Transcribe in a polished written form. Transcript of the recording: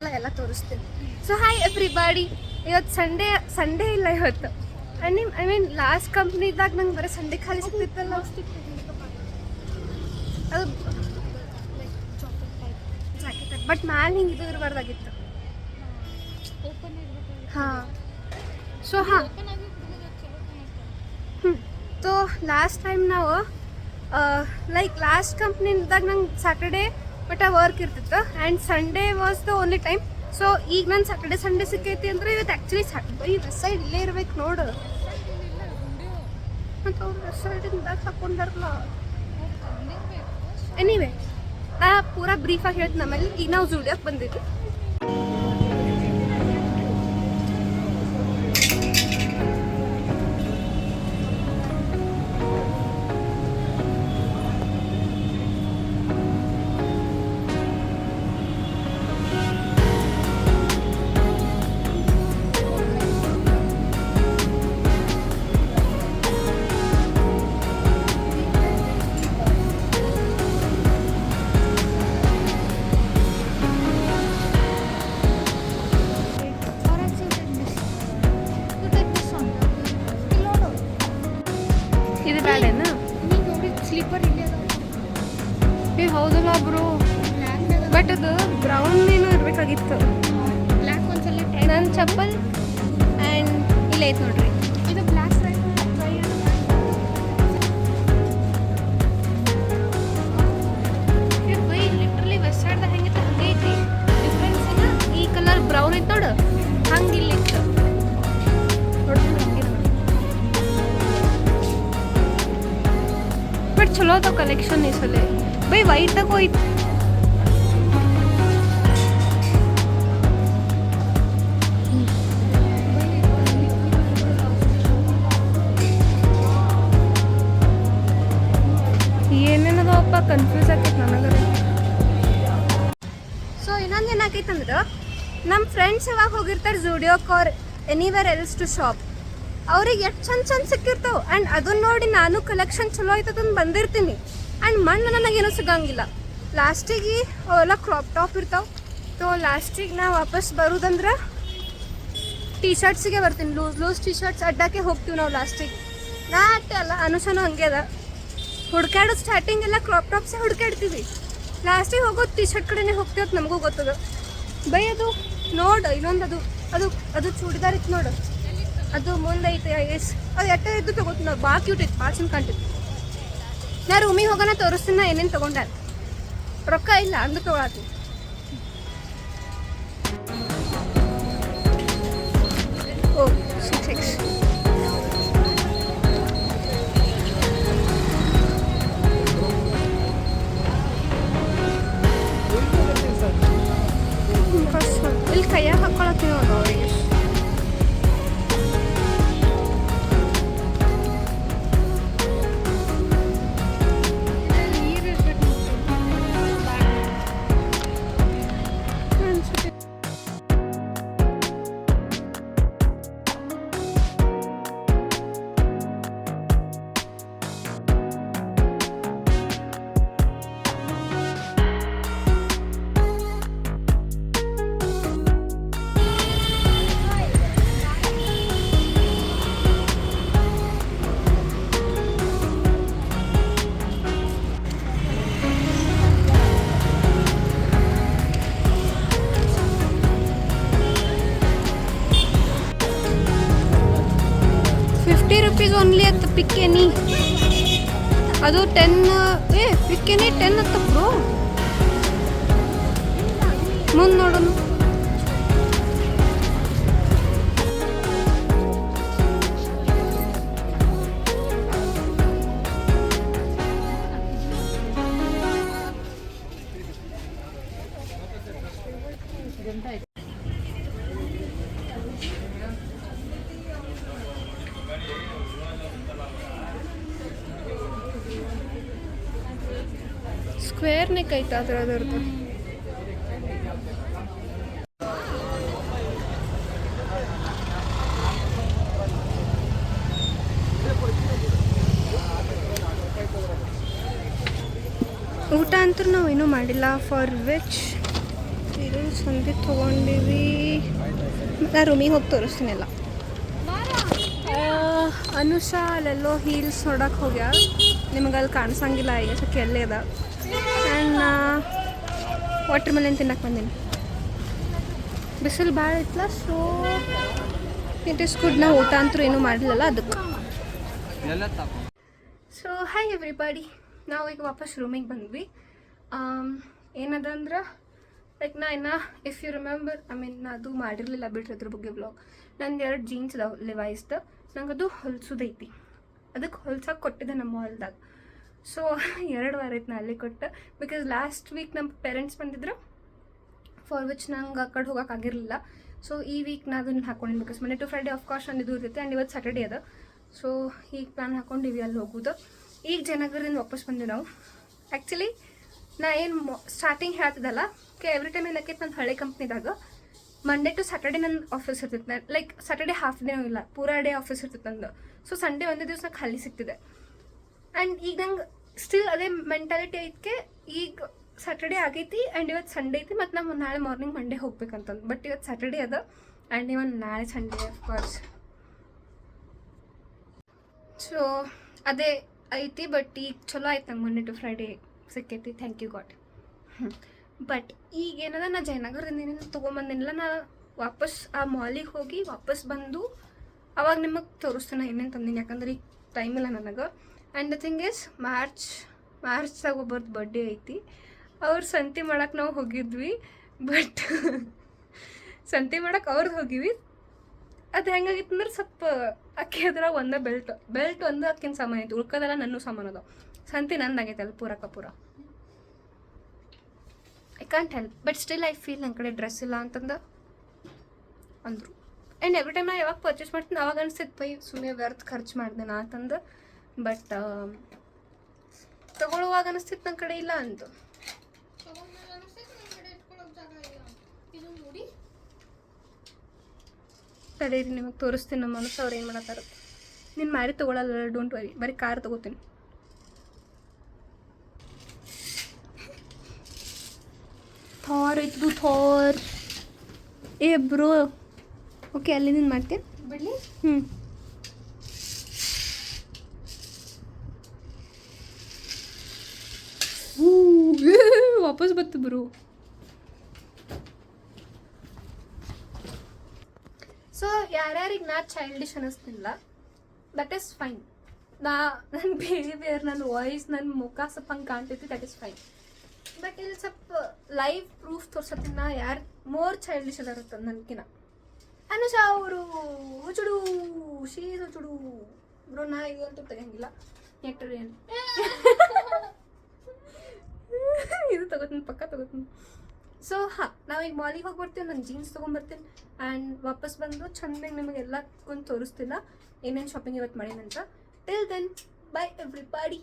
ಎಲ್ಲ ತೋರಿಸ್ತೀನಿ. So hi everybody, ಇವತ್ತು ಸಂಡೇ ಇಲ್ಲ ಇವತ್ತು. ಐ ಮೀನ್ ಲಾಸ್ಟ್ ಕಂಪ್ನಿದಾಗ ನಂಗೆ ಬರೀ ಸಂಡೇ ಖಾಲಿ ಸಿಗ್ತಿತ್ತಲ್ಲ, ಅದು ಜಾಕೆಟ್ ಬಟ್ ಮ್ಯಾಲೆ ಹಿಂಗೆ ಇದು ಇರಬಾರ್ದಾಗಿತ್ತು. ಹಾಂ ಸೊ ಹಾಂ ಸೊ ಲಾಸ್ಟ್ ಟೈಮ್ ನಾವು ಲೈಕ್ ಲಾಸ್ಟ್ ಕಂಪ್ನಿದಾಗ ನಂಗೆ ಸ್ಯಾಟರ್ಡೇ ಬಟ್ ವರ್ಕ್ ಇರ್ತಿತ್ತು and Sunday was the only time. So ಈಗ ನಾನು ಸ್ಯಾಟರ್ಡೇ ಸಂಡೇ ಸಿಕ್ಕೈತಿ ಅಂದರೆ ಇವತ್ತು ಆ್ಯಕ್ಚುಲಿ ಈ ವೆಸ್ಟ್ ಸೈಡ್ ಇಲ್ಲೇ ಇರ್ಬೇಕು ನೋಡು ಮತ್ತು ಅವ್ರು ವೆಸ್ಟ್ ಸೈಡಿಂದಾಗ ಹಾಕೊಂಡಾರಲ್ಲ. ಎನಿವೇ ನಾ ಪೂರಾ ಬ್ರೀಫಾಗಿ ಹೇಳ್ತೀನಿ. ಆಮೇಲೆ ಈಗ ನಾವು ಜೂಡಿಯೋಕ್ಕೆ ಬಂದಿದ್ವಿ. ಇದು ಬ್ಯಾಡೇನಾ? ಸ್ಲೀಪರ್ ಇಲ್ಲಿ ಏ ಹೌದಲ್ಲ ಬ್ರೋ, ಬಟ್ ಅದು ಬ್ರೌನ್ ಏನೋ ಇರಬೇಕಾಗಿತ್ತು. ನನ್ನ ಚಪ್ಪಲ್ ಆ್ಯಂಡ್ ಇಲ್ಲ ಐತೆ ನೋಡ್ರಿ, ಇದು ಬ್ಲ್ಯಾಕ್ ಬೈ ಲಿಟ್ರಲಿ ವೆಸ್ಟ್ ಸೈಡ್ದಾಗ ಹೆಂಗಿತ್ತು ಹಂಗೆ ಐತಿ. ಡಿಫ್ರೆನ್ಸ್ ಏನ ಈ ಕಲರ್ ಬ್ರೌನ್ ಐತೆ ನೋಡು, ಹಂಗೆ ಇಲ್ಲಿತ್ತು ನೋಡ್ರಿ. ಬಟ್ ಚಲೋ ಅದಾವ ಕಲೆಕ್ಷನ್ ಈ ಸಲ. ಬೈ ವೈಟಾಗ ಹೋಯ್ತು. ಏನೇನದವಪ್ಪ ಕನ್ಫ್ಯೂಸ್ ಆಕೈತೆ ನನಗರ. ಸೊ ಇನ್ನೊಂದು ಏನಾಕೈತಂದ್ರೆ ನಮ್ಮ ಫ್ರೆಂಡ್ಸ್ ಯಾವಾಗ ಹೋಗಿರ್ತಾರೆ ಜೂಡಿಯೋಕ್ or anywhere else to shop, ಅವ್ರಿಗೆ ಎಷ್ಟು ಚಂದ ಸಿಕ್ಕಿರ್ತಾವೆ. ಆ್ಯಂಡ್ ಅದನ್ನ ನೋಡಿ ನಾನು ಕಲೆಕ್ಷನ್ ಚಲೋ ಆಯ್ತದಂದು ಬಂದಿರ್ತೀನಿ ಆ್ಯಂಡ್ ಮಣ್ಣು ನನಗೇನೂ ಸಿಗಂಗಿಲ್ಲ. ಲಾಸ್ಟಿಗೆ ಅವೆಲ್ಲ ಕ್ರಾಪ್ ಟಾಪ್ ಇರ್ತಾವೆ. ಸೊ ಲಾಸ್ಟಿಗೆ ನಾ ವಾಪಸ್ ಬರೋದಂದ್ರೆ ಟೀ ಶರ್ಟ್ಸಿಗೆ ಬರ್ತೀನಿ. ಲೂಸ್ ಟೀ ಶರ್ಟ್ಸ್ ಅಡ್ಡಕ್ಕೆ ಹೋಗ್ತೀವಿ ನಾವು ಲಾಸ್ಟಿಗೆ. ನಾ ಅಟ್ಟೆ ಅಲ್ಲ, ಅನುಷನೂ ಹಂಗೆ ಅದ. ಹುಡ್ಕಾಡೋದು ಸ್ಟಾರ್ಟಿಂಗ್ ಎಲ್ಲ ಕ್ರಾಪ್ ಟಾಪ್ಸೇ ಹುಡ್ಕಾಡ್ತೀವಿ, ಲಾಸ್ಟಿಗೆ ಹೋಗೋದು ಟೀ ಶರ್ಟ್ ಕಡೆನೇ ಹೋಗ್ತೀವಿ ಅಂತ ನಮಗೂ ಗೊತ್ತದ. ಬೈ ಅದು ನೋಡು ಇನ್ನೊಂದು ಅದು ಅದು ಅದು ಚೂಡಿದಾರ್ ಇತ್ತು ನೋಡು, ಅದು ಮುಂದೆ ಐತೆ ಎಸ್ ಅದು ಎಟ್ಟ ಇದ್ದು ತೊಗೋತೀನಿ ನಾವು. ಭಾಳ ಕ್ಯೂಟ್ ಇತ್ತು, ಭಾಳ ಚಂದ ಕಾಣ್ತಿತ್ತು. ನಾ ರೂಮಿಗೆ ಹೋಗೋಣ ತೋರಿಸ್ತೀನಿ ನಾ ಏನೇನು ತೊಗೊಂಡೆ. ರೊಕ್ಕ ಇಲ್ಲ ಅಂದು ತೊಗೊಳತ್ತೀನಿ. ಓ 6 ಫಸ್ಟ್ ಇಲ್ಲಿ ಕೈಯಾಗ ಹಾಕ್ಕೊಳತ್ತೀನಿ ನೋಡು ಅವರಿಗೆ. ₹50 ಓನ್ಲಿ ಅತ್ತ ಪಿಕ್ಕೆನಿ. ಅದು 10 ಪಿಕ್ಕೆನಿ 10 ಅತ್ತ ಬ್ರೋ. ಮುಂದೆ ನೋಡೋಣ. ಸ್ಕ್ವೇರ್ ನೆಕ್ ಐತೆ ಅದರದ್ದು. ಊಟ ಅಂತೂ ನಾವು ಇನ್ನೂ ಮಾಡಿಲ್ಲ. ಫಾರ್ ವಿಚ್ ಇದು ಸಂಧಿ ತೊಗೊಂಡಿವಿ. ನಾ ರೂಮಿಗೆ ಹೋಗಿ ತೋರಿಸ್ತೀನಿ ಎಲ್ಲ. ಅನುಷಾ ಅಲ್ಲೆಲ್ಲೋ ಹೀಲ್ಸ್ ನೋಡಕ್ಕೆ ಹೋಗ್ಯಾಳ. ನಿಮಗೆ ಅಲ್ಲಿ ಕಾಣಿಸಂಗಿಲ್ಲ ಈಗ ಸಕ್ಕೆ ಎಲ್ಲೇ ಅದ. ಆ್ಯಂಡ್ ವಾಟರ್ ಮೆಲನ್ ತಿನ್ನಕ್ಕೆ ಬಂದೀನಿ. ಬಿಸಿಲು ಭಾಳ ಐತಲ್ಲ, ಸೊ ಇಟ್ ಇಸ್ ಗುಡ್. ನಾವು ಊಟ ಅಂತೂ ಏನೂ ಮಾಡಲಿಲ್ಲ ಅದಕ್ಕೆ. ಸೊ ಹಾಯ್ ಎವ್ರಿಬಡಿ, ನಾವು ಈಗ ವಾಪಸ್ ರೂಮಿಗೆ ಬಂದ್ವಿ. ಏನದ ಅಂದ್ರೆ ಲೈಕ್ ನಾ ಇನ್ನು ಇಫ್ ಯು ರಿಮೆಂಬರ್, ನಾ ಅದು ಮಾಡಿರಲಿಲ್ಲ ಬಿಡ್ರಿ ಅದ್ರ ಬಗ್ಗೆ ವ್ಲಾಗ್. ನಂದು 2 ಜೀನ್ಸ್ ಅದಾವೆ ಲಿವೈಸ್ದು. ನಂಗೆ ಅದು ಹೊಲ್ಸೋದೈತಿ, ಅದಕ್ಕೆ ಹೊಲ್ಸಕ್ಕೆ ಕೊಟ್ಟಿದ್ದೆ ನಮ್ಮ ಮಾಲ್ದಾಗ. ಸೊ 2 ವಾರ ಆಯ್ತು ನಾ ಅಲ್ಲಿ ಕೊಟ್ಟು. ಬಿಕಾಸ್ ಲಾಸ್ಟ್ ವೀಕ್ ನಮ್ಮ ಪೇರೆಂಟ್ಸ್ ಬಂದಿದ್ರು, ಫಾರ್ ವಿಚ್ ನಂಗೆ ಆ ಕಡೆ ಹೋಗೋಕ್ಕಾಗಿರಲಿಲ್ಲ. ಸೊ ಈ ವೀಕ್ ನಾ ಅದನ್ನು ಹಾಕೊಂಡಿನಿ. Because Monday to Friday of course ನಾನು ಇದು ಇರ್ತೈತೆ. ಆ್ಯಂಡ್ ಇವತ್ತು ಸ್ಯಾಟರ್ಡೇ ಅದ. ಸೊ ಈಗ ಪ್ಲ್ಯಾನ್ ಹಾಕೊಂಡಿವಿ ಅಲ್ಲಿ ಹೋಗೋದು. ಈಗ ಜಯನಗರದಿಂದ ವಾಪಸ್ ಬಂದ್ವಿ ನಾವು. ಆ್ಯಕ್ಚುಲಿ ನಾ ಏನು ಸ್ಟಾರ್ಟಿಂಗ್ ಹೇಳ್ತಿದ್ದಲ್ಲ, ಎವ್ರಿ ಟೈಮ್ ಏನಕ್ಕೈತೆ ನನ್ನ ಹಳೆ ಕಂಪ್ನಿದಾಗ ಮಂಡೇ ಟು ಸ್ಯಾಟರ್ಡೇ ನನ್ನ ಆಫೀಸ್ ಇರ್ತೈತೆ. ಲೈಕ್ ಸ್ಯಾಟರ್ಡೇ ಹಾಫ್ ಡೇ ಇಲ್ಲ, ಪೂರಾ ಡೇ ಆಫೀಸ್ ಇರ್ತೈತೆ ನಂದು. ಸೊ ಸಂಡೇ ಒಂದೇ ದಿವಸ ನಂಗೆ ಖಾಲಿ ಸಿಗ್ತಿದೆ. ಆ್ಯಂಡ್ ಈಗ ನಂಗೆ ಸ್ಟಿಲ್ ಅದೇ ಮೆಂಟಾಲಿಟಿ ಐತೆ. ಈಗ ಸ್ಯಾಟರ್ಡೇ ಆಗೈತಿ ಆ್ಯಂಡ್ ಇವತ್ತು ಸಂಡೇ ಐತಿ, ಮತ್ತು ನಾವು ನಾಳೆ ಮಾರ್ನಿಂಗ್ ಮಂಡೇ ಹೋಗ್ಬೇಕಂತಂದು. ಬಟ್ ಇವತ್ತು ಸ್ಯಾಟರ್ಡೇ ಅದ ಆ್ಯಂಡ್ ಇವನ್ ನಾಳೆ ಸಂಡೇ ಆಫ್ಕೋರ್ಸ್. ಸೊ ಅದೇ ಐತಿ. ಬಟ್ ಈಗ ಚಲೋ ಆಯ್ತು ನಂಗೆ ಮಂಡೇ ಟು ಫ್ರೈಡೇ ಸಿಕ್ಕೈತಿ, ಥ್ಯಾಂಕ್ ಯು ಗಾಡ್. ಬಟ್ ಈಗ ಏನದ, ನಾ ಜಯನಗರದಿಂದ ಏನೇನು ತೊಗೊಂಬಂದಿನಿಲ್ಲ. ನಾ ವಾಪಸ್ ಆ ಮಾಲಿಗೆ ಹೋಗಿ ವಾಪಸ್ ಬಂದು ಅವಾಗ ನಿಮಗೆ ತೋರಿಸ್ತಾನೆ ಏನೇನು ತಂದೀನಿ. ಯಾಕಂದ್ರೆ ಈಗ ಟೈಮ್ ಇಲ್ಲ ನನಗೆ. ಆ್ಯಂಡ್ ದ ಥಿಂಗ್ ಇಸ್ ಮಾರ್ಚ್ದಾಗ ಒಬ್ಬರದ್ದು ಬರ್ಡೇ ಐತಿ. ಅವ್ರು ಸಂತೆ ಮಾಡಕ್ಕೆ ನಾವು ಹೋಗಿದ್ವಿ. ಬಟ್ ಸಂತೆ ಮಾಡಕ್ಕೆ ಅವ್ರದ್ದು ಹೋಗಿವಿ. ಅದು ಹೆಂಗಾಗಿತ್ತು ಅಂದ್ರೆ ಸ್ವಲ್ಪ ಅಕ್ಕಿ ಅದ್ರಾಗ ಒಂದೇ ಬೆಲ್ಟ್ ಒಂದು ಅಕ್ಕಿನ ಸಾಮಾನು ಐತಿ, ಉಳ್ಕೋದೆಲ್ಲ ನನ್ನ ಸಾಮಾನು ಅದಾವ. ಸಂತೆ ನಂದಾಗೈತೆ ಅಲ್ಲಿ ಪೂರ I can't help. But still I feel ನನ್ನ ಕಡೆ ಡ್ರೆಸ್ ಇಲ್ಲ ಅಂತಂದು ಅಂದರು. ಆ್ಯಂಡ್ ಎವ್ರಿ ಟೈಮ್ ನಾ ಯಾವಾಗ ಪರ್ಚೇಸ್ ಮಾಡ್ತೀನಿ ಅವಾಗ ಅನಿಸ್ತೈತೆ ಪೈ ಸುಮ್ಮನೆ ವ್ಯರ್ಥ ಖರ್ಚು ಮಾಡಿದೆ ನಾ ಅಂತಂದು. ಬಟ್ ತಗೊಳ್ಳುವಾಗ ಅನಿಸ್ತೈತೆ ನನ್ನ ಕಡೆ ಇಲ್ಲ ಅಂತ. ತಡೀರಿ ನಿಮಗೆ ತೋರಿಸ್ತೀನಿ ನಮ್ಮ ಮನಸ್ಸು ಅವ್ರು ಏನು ಮಾಡತ್ತಾರ. ನೀನು ಮಾರಿ ತೊಗೊಳಲ್ಲ, ಡೋಂಟ್ ವರಿ, ಬರೀ ಕಾರ್ ತೊಗೋತೀನಿ. ಥಾರ್ ಐತದು, ಥಾರ್. ಏ ಬ್ರೋ, ಓಕೆ ಅಲ್ಲಿ ನೀನು ಮಾಡ್ತೀನಿ ಬಿಡಲಿ. ವಾಪಸ್ ಬತ್ತು ಬ್ರೋ. ಸೊ ಯಾರ್ಯಾರಿಗೆ ನಾ ಚೈಲ್ಡಿಶ್ ಅನ್ನಿಸ್ತಿಲ್ಲ, ದಟ್ ಈಸ್ ಫೈನ್. ನನ್ನ ಬಿಹೇವಿಯರ್, ನನ್ನ ವಾಯ್ಸ್, ನನ್ನ ಮುಖ ಸ್ವಲ್ಪ ಹಂಗೆ ಕಾಣ್ತೈತಿ, ದಟ್ ಈಸ್ ಫೈನ್. ಬಟ್ ಇಲ್ಲಿ ಸ್ವಲ್ಪ ಲೈವ್ ಪ್ರೂಫ್ ತೋರ್ಸತ್ತಿನ ಯಾರು ಮೋರ್ ಚೈಲ್ಡಿಶ್ ಅದಾರತ್ತ ನನಗಿನ. ಅನುಷಾ ಅವರು ಹುಚುಡು, ಶೀಸ್ ಹುಚುಡು ಬ್ರೋ. ನಾ ಇದು ಅಂತೂ ತೆಗಂಗಿಲ್ಲ, ನೆಟ್ಟರು ಏನು ಇದು ತಗೋತೀನಿ, ಪಕ್ಕ ತಗೋತೀನಿ. ಸೊ ಹಾಂ, ನಾವೀಗ ಮಾಲಿಗೆ ಹೋಗಿ ಬರ್ತೀವಿ. ನಾನು ಜೀನ್ಸ್ ತೊಗೊಂಬರ್ತೀನಿ ಆ್ಯಂಡ್ ವಾಪಸ್ ಬಂದು ಚೆಂದಾಗಿ ನಿಮಗೆಲ್ಲ ಒಂದು ತೋರಿಸ್ತಿಲ್ಲ ಏನೇನು ಶಾಪಿಂಗ್ ಇವತ್ತು ಮಾಡೀನಂತ. Till then, bye everybody.